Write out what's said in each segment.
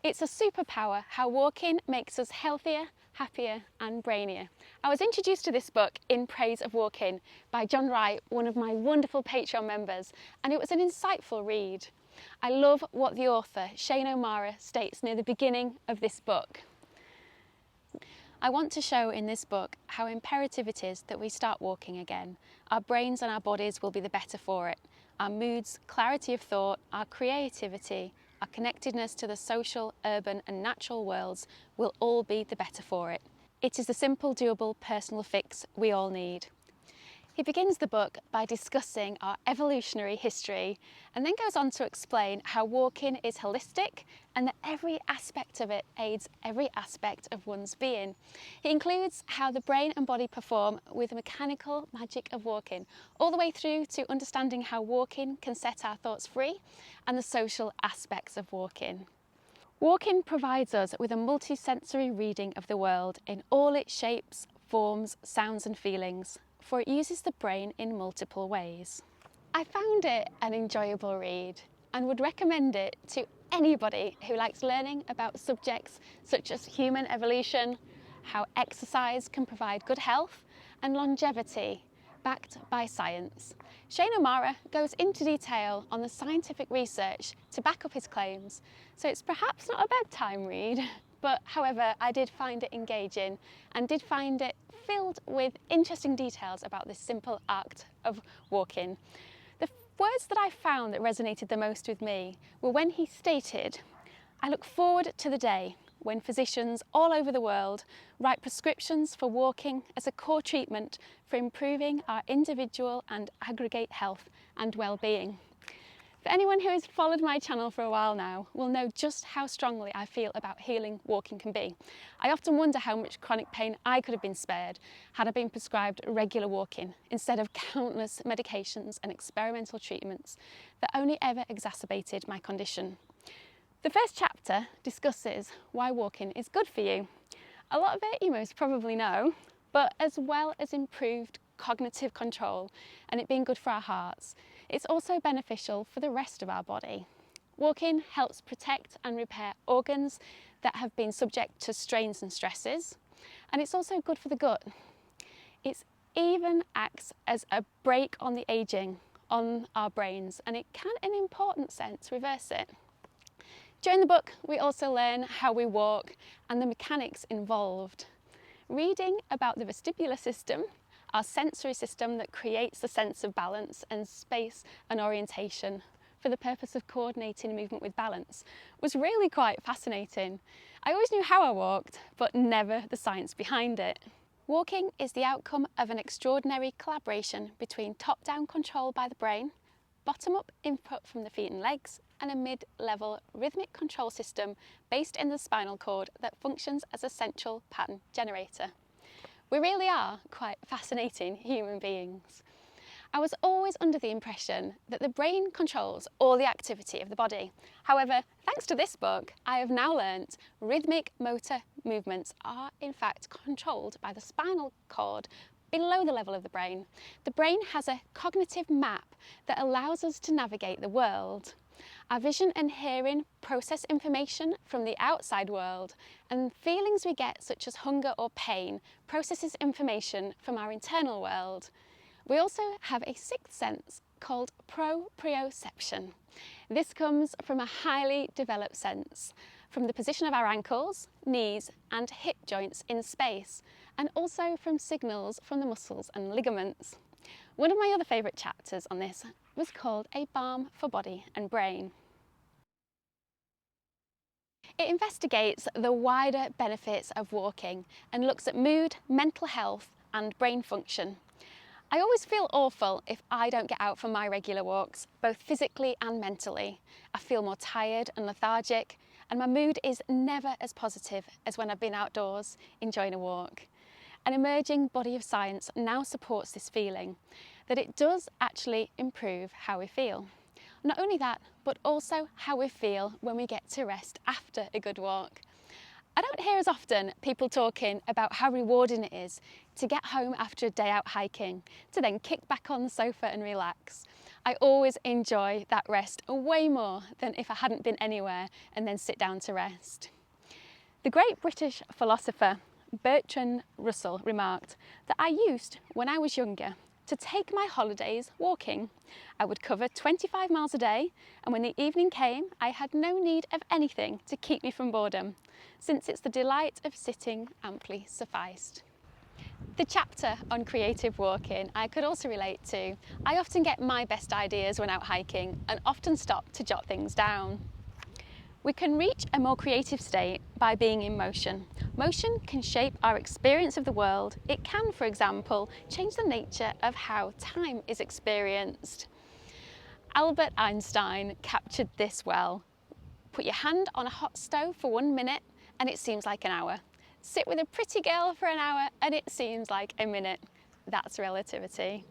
It's a superpower how walking makes us healthier, happier and brainier. I was introduced to this book in praise of walking by John Wright, one of my wonderful Patreon members, and it was an insightful read. I love what the author, Shane O'Mara, states near the beginning of this book. I want to show in this book how imperative it is that we start walking again. Our brains and our bodies will be the better for it. Our moods, clarity of thought, our creativity, our connectedness to the social, urban and natural worlds will all be the better for it. It is the simple, doable, personal fix we all need. He begins the book by discussing our evolutionary history and then goes on to explain how walking is holistic and that every aspect of it aids every aspect of one's being. He includes how the brain and body perform with the mechanical magic of walking, all the way through to understanding how walking can set our thoughts free and the social aspects of walking. Walking provides us with a multi-sensory reading of the world in all its shapes, forms, sounds and feelings, for it uses the brain in multiple ways. I found it an enjoyable read and would recommend it to anybody who likes learning about subjects such as human evolution, how exercise can provide good health and longevity backed by science. Shane O'Mara goes into detail on the scientific research to back up his claims, so it's perhaps not a bedtime read. But however, I did find it engaging and did find it filled with interesting details about this simple act of walking. The words that I found that resonated the most with me were when he stated, "I look forward to the day when physicians all over the world write prescriptions for walking as a core treatment for improving our individual and aggregate health and well-being." For anyone who has followed my channel for a while now will know just how strongly I feel about healing walking can be. I often wonder how much chronic pain I could have been spared had I been prescribed regular walking instead of countless medications and experimental treatments that only ever exacerbated my condition. The first chapter discusses why walking is good for you. A lot of it you most probably know, but as well as improved cognitive control and it being good for our hearts, it's also beneficial for the rest of our body. Walking helps protect and repair organs that have been subject to strains and stresses, and it's also good for the gut. It even acts as a brake on the ageing on our brains, and it can, in an important sense, reverse it. During the book, we also learn how we walk and the mechanics involved. Reading about the vestibular system, our sensory system that creates the sense of balance and space and orientation for the purpose of coordinating movement with balance, was really quite fascinating. I always knew how I walked, but never the science behind it. Walking is the outcome of an extraordinary collaboration between top-down control by the brain, bottom-up input from the feet and legs, and a mid-level rhythmic control system based in the spinal cord that functions as a central pattern generator. We really are quite fascinating human beings. I was always under the impression that the brain controls all the activity of the body. However, thanks to this book, I have now learnt rhythmic motor movements are in fact controlled by the spinal cord below the level of the brain. The brain has a cognitive map that allows us to navigate the world. Our vision and hearing process information from the outside world, and feelings we get such as hunger or pain processes information from our internal world. We also have a sixth sense called proprioception. This comes from a highly developed sense from the position of our ankles, knees and hip joints in space, and also from signals from the muscles and ligaments. One of my other favourite chapters on this was called A Balm for Body and Brain. It investigates the wider benefits of walking and looks at mood, mental health and brain function. I always feel awful if I don't get out for my regular walks, both physically and mentally. I feel more tired and lethargic, and my mood is never as positive as when I've been outdoors enjoying a walk. An emerging body of science now supports this feeling, that it does actually improve how we feel. Not only that, but also how we feel when we get to rest after a good walk. I don't hear as often people talking about how rewarding it is to get home after a day out hiking, to then kick back on the sofa and relax. I always enjoy that rest way more than if I hadn't been anywhere and then sit down to rest. The great British philosopher Bertrand Russell remarked that I used, when I was younger, to take my holidays walking. I would cover 25 miles a day, and when the evening came, I had no need of anything to keep me from boredom, since it's the delight of sitting amply sufficed. The chapter on creative walking I could also relate to. I often get my best ideas when out hiking and often stop to jot things down. We can reach a more creative state by being in motion. Motion can shape our experience of the world. It can, for example, change the nature of how time is experienced. Albert Einstein captured this well. Put your hand on a hot stove for 1 minute and it seems like an hour. Sit with a pretty girl for an hour and it seems like a minute. That's relativity.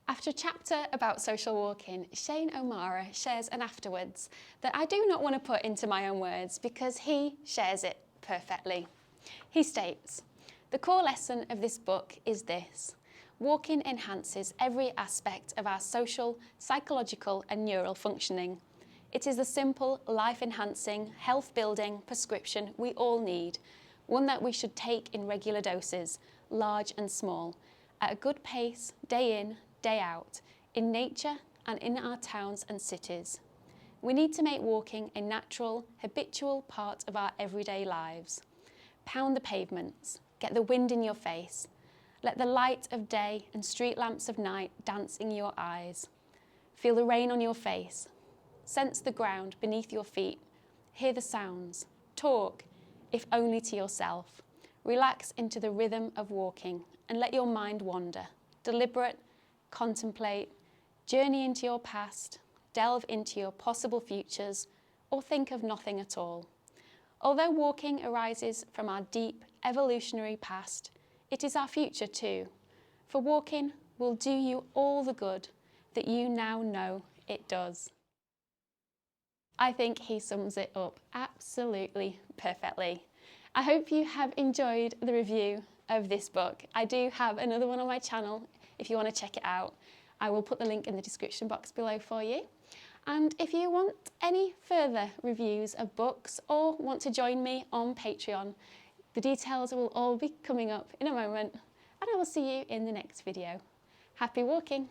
After a chapter about social walking, Shane O'Mara shares an afterwards that I do not want to put into my own words because he shares it perfectly. He states, "The core lesson of this book is this. Walking enhances every aspect of our social, psychological and neural functioning. It is the simple, life-enhancing, health-building prescription we all need, one that we should take in regular doses, large and small, at a good pace, day in, day out, in nature and in our towns and cities. We need to make walking a natural, habitual part of our everyday lives. Pound the pavements, get the wind in your face, let the light of day and street lamps of night dance in your eyes. Feel the rain on your face, sense the ground beneath your feet, hear the sounds, talk, if only to yourself. Relax into the rhythm of walking and let your mind wander, deliberate, contemplate, journey into your past, delve into your possible futures, or think of nothing at all. Although walking arises from our deep evolutionary past, it is our future too, for walking will do you all the good that you now know it does." I think he sums it up absolutely perfectly. I hope you have enjoyed the review of this book. I do have another one on my channel if you want to check it out. I will put the link in the description box below for you. And if you want any further reviews of books or want to join me on Patreon, the details will all be coming up in a moment, and I will see you in the next video. Happy walking!